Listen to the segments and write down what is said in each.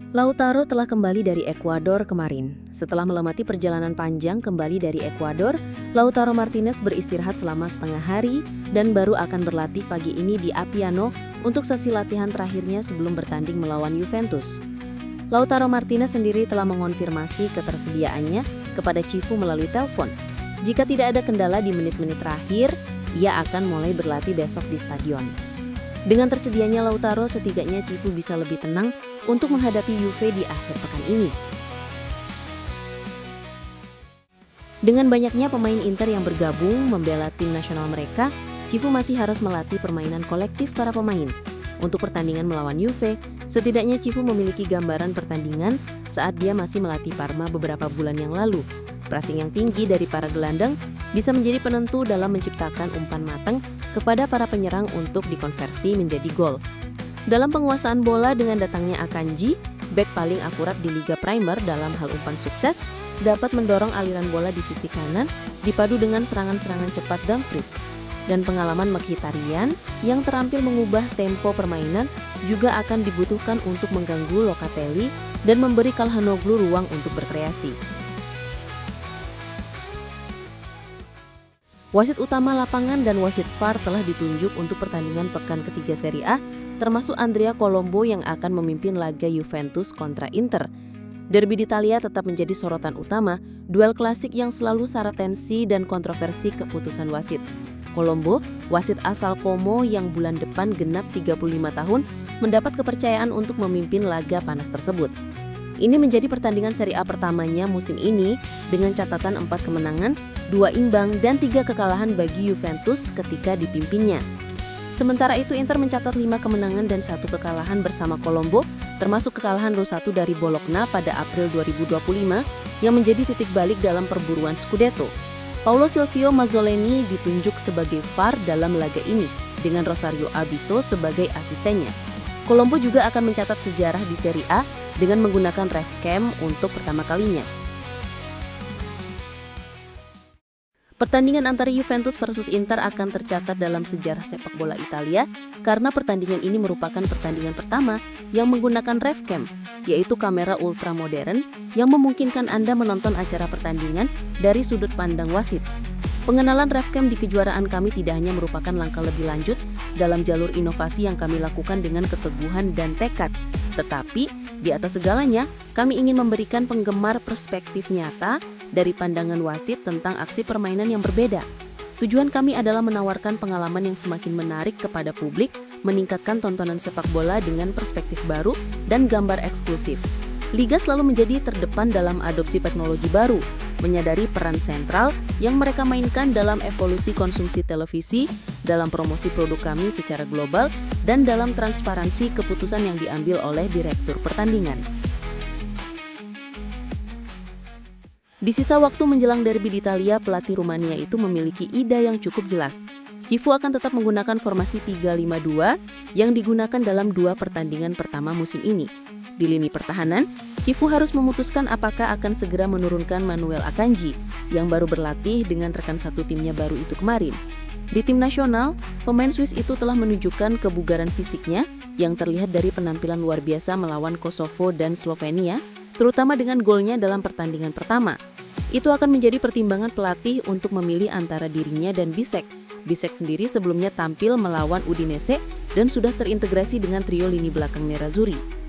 Lautaro telah kembali dari Ekuador kemarin. Setelah melewati perjalanan panjang kembali dari Ekuador, Lautaro Martinez beristirahat selama setengah hari dan baru akan berlatih pagi ini di Appiano untuk sesi latihan terakhirnya sebelum bertanding melawan Juventus. Lautaro Martinez sendiri telah mengonfirmasi ketersediaannya kepada Cifu melalui telepon. Jika tidak ada kendala di menit-menit terakhir, ia akan mulai berlatih besok di stadion. Dengan tersedianya Lautaro, setidaknya Cifu bisa lebih tenang untuk menghadapi Juve di akhir pekan ini. Dengan banyaknya pemain Inter yang bergabung membela tim nasional mereka, Cifu masih harus melatih permainan kolektif para pemain. Untuk pertandingan melawan Juve, setidaknya Cifu memiliki gambaran pertandingan saat dia masih melatih Parma beberapa bulan yang lalu. Pressing yang tinggi dari para gelandang bisa menjadi penentu dalam menciptakan umpan matang kepada para penyerang untuk dikonversi menjadi gol. Dalam penguasaan bola dengan datangnya Akanji, bek paling akurat di Liga Primer dalam hal umpan sukses, dapat mendorong aliran bola di sisi kanan dipadu dengan serangan-serangan cepat Dumfries. Dan pengalaman Mkhitaryan yang terampil mengubah tempo permainan juga akan dibutuhkan untuk mengganggu Locatelli dan memberi Calhanoglu ruang untuk berkreasi. Wasit utama lapangan dan wasit VAR telah ditunjuk untuk pertandingan pekan ketiga Serie A, termasuk Andrea Colombo yang akan memimpin laga Juventus kontra Inter. Derby d'Italia tetap menjadi sorotan utama, duel klasik yang selalu syarat tensi dan kontroversi keputusan wasit. Colombo, wasit asal Como yang bulan depan genap 35 tahun, mendapat kepercayaan untuk memimpin laga panas tersebut. Ini menjadi pertandingan Serie A pertamanya musim ini dengan catatan 4 kemenangan, 2 imbang, dan 3 kekalahan bagi Juventus ketika dipimpinnya. Sementara itu Inter mencatat 5 kemenangan dan 1 kekalahan bersama Colombo, termasuk kekalahan 2-1 dari Bologna pada April 2025 yang menjadi titik balik dalam perburuan Scudetto. Paulo Silvio Mazzoleni ditunjuk sebagai VAR dalam laga ini, dengan Rosario Abiso sebagai asistennya. Colombo juga akan mencatat sejarah di Serie A dengan menggunakan RevCam untuk pertama kalinya. Pertandingan antara Juventus versus Inter akan tercatat dalam sejarah sepak bola Italia karena pertandingan ini merupakan pertandingan pertama yang menggunakan RevCam, yaitu kamera ultramodern yang memungkinkan Anda menonton acara pertandingan dari sudut pandang wasit. Pengenalan RevCam di kejuaraan kami tidak hanya merupakan langkah lebih lanjut dalam jalur inovasi yang kami lakukan dengan keteguhan dan tekad, tetapi di atas segalanya, kami ingin memberikan penggemar perspektif nyata dari pandangan wasit tentang aksi permainan yang berbeda. Tujuan kami adalah menawarkan pengalaman yang semakin menarik kepada publik, meningkatkan tontonan sepak bola dengan perspektif baru dan gambar eksklusif. Liga selalu menjadi terdepan dalam adopsi teknologi baru, menyadari peran sentral yang mereka mainkan dalam evolusi konsumsi televisi, dalam promosi produk kami secara global, dan dalam transparansi keputusan yang diambil oleh direktur pertandingan. Di sisa waktu menjelang derby d'Italia, pelatih Rumania itu memiliki ide yang cukup jelas. Cifu akan tetap menggunakan formasi 3-5-2 yang digunakan dalam 2 pertandingan pertama musim ini. Di lini pertahanan, Cifu harus memutuskan apakah akan segera menurunkan Manuel Akanji yang baru berlatih dengan rekan satu timnya baru itu kemarin. Di tim nasional, pemain Swiss itu telah menunjukkan kebugaran fisiknya yang terlihat dari penampilan luar biasa melawan Kosovo dan Slovenia, terutama dengan golnya dalam pertandingan pertama. Itu akan menjadi pertimbangan pelatih untuk memilih antara dirinya dan Bisek. Bisek sendiri sebelumnya tampil melawan Udinese dan sudah terintegrasi dengan trio lini belakang Nerazzurri.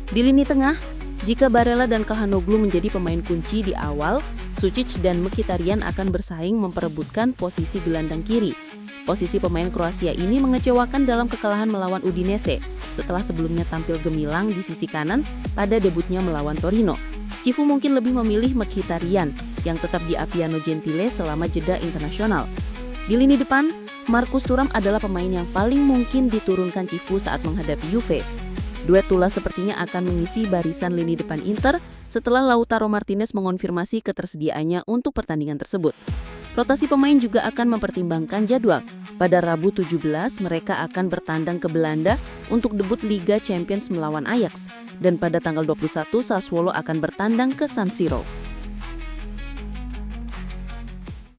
Di lini tengah, jika Barella dan Calhanoglu menjadi pemain kunci di awal, Sučić dan Mkhitaryan akan bersaing memperebutkan posisi gelandang kiri. Posisi pemain Kroasia ini mengecewakan dalam kekalahan melawan Udinese setelah sebelumnya tampil gemilang di sisi kanan pada debutnya melawan Torino. Cifu mungkin lebih memilih Mkhitaryan yang tetap di Appiano Gentile selama jeda internasional. Di lini depan, Marcus Thuram adalah pemain yang paling mungkin diturunkan Cifu saat menghadapi Juve. Duet Tula sepertinya akan mengisi barisan lini depan Inter setelah Lautaro Martinez mengonfirmasi ketersediaannya untuk pertandingan tersebut. Rotasi pemain juga akan mempertimbangkan jadwal. Pada Rabu 17, mereka akan bertandang ke Belanda untuk debut Liga Champions melawan Ajax. Dan pada tanggal 21, Sassuolo akan bertandang ke San Siro.